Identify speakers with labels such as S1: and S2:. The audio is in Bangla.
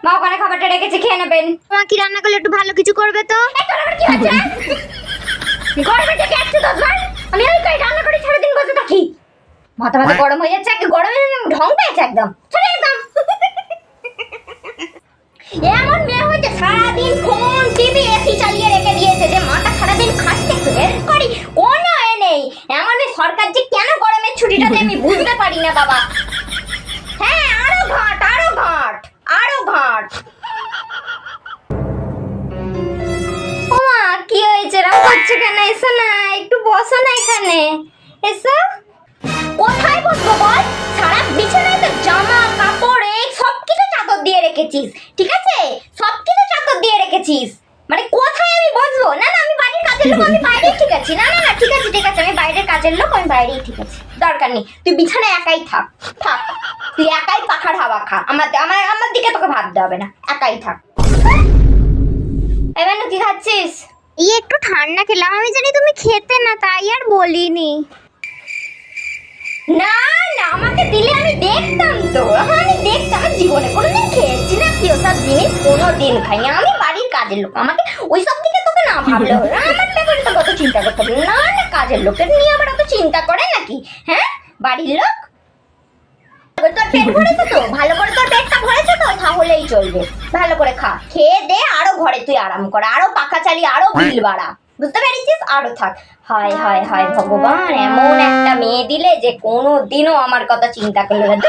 S1: মা ওখানে খাবারটা রেখেছি, খেয়ে নেবেন।
S2: মা কি রান্না করলে একটু ভালো কিছু করবে তো।
S1: কি হচ্ছে গরমে থেকে আসছে 10 বার আমি ওই কই রান্না করে সারাদিন বসে থাকি। মাথা মাথা গরম হয়ে যাচ্ছে, একদম গরমে ঢং পেয়েছে একদম। চলে একদম এমন মেয়ে হয়েছে সারাদিন ফোন টিভি এসি চালিয়ে রেখে দিয়েছে যে মাথা সারাদিন খাচ্ছে, রেস্ট করি কোনো নেই। এমন সরকার যে কেন গরমের ছুটিটা দেয় আমি বুঝতে পারি না বাবা। হ্যাঁ আরো ঘাট আরো ঘাট আরো ঘাট। ওমা কি হয়েছে, রাম করছে কেন? এসো না, একটু বসো না এখানে, এসো। কোথায় বসবো বল? সারা বিছানায় তো জামা কাপড় এই সব কিছু চাদর দিয়ে রেখেছিস, ঠিক আছে? সব কিছু চাদর দিয়ে রেখেছিস, মানে কোথায় আমি বসবো? না না আমি বাড়ির কাজের লোক, আমি বাইরেই ঠিক আছি। না না না ঠিক আছে ঠিক আছে, আমি বাইরের কাজের লোক, আমি বাইরেই ঠিক আছি, দরকার নেই। তুই বিছানায় একাই থাক, থাক তুই একাই পাখার হাওয়া খা, আমার আমার আমার দিকে তোকে ভাবতে হবে না, একাই থাক। এবার কি খাচ্ছিস?
S2: একটু ঠান্ডা খেলাম, আমি জানি তুমি খেতে না তাই আর বলিনি।
S1: না না আমাকে দিলে আমি দেখতাম তো, আমি দেখতাম। আমি জীবনে কোনোদিন খেয়েছি না কি ওসব জিনিস, কোনোদিন খাইনি। আমি বাড়ির কাজের লোক, আমাকে ওইসব দিকে তোকে না ভাবলে হবে। আমার ব্যাপারে তো কত চিন্তা করতে হবে না। না কাজের লোকের নিয়ে আবার অত চিন্তা করে নাকি? হ্যাঁ বাড়ির লোক। তোর পেট ভরেছে তো? ভালো করে তোর পেটটা ভরেছে তো? তাহলেই চলবে। ভালো করে খা, খেয়ে দে, আরো ঘরে তুই আরাম কর, আরো পাখা চালিয়ে আরো বিল বাড়া, বুঝতে পেরেছিস? আরো থাক। হায় হায় হায় ভগবান, এমন একটা মেয়ে দিলে যে কোনো দিনও আমার কথা চিন্তা করলে না।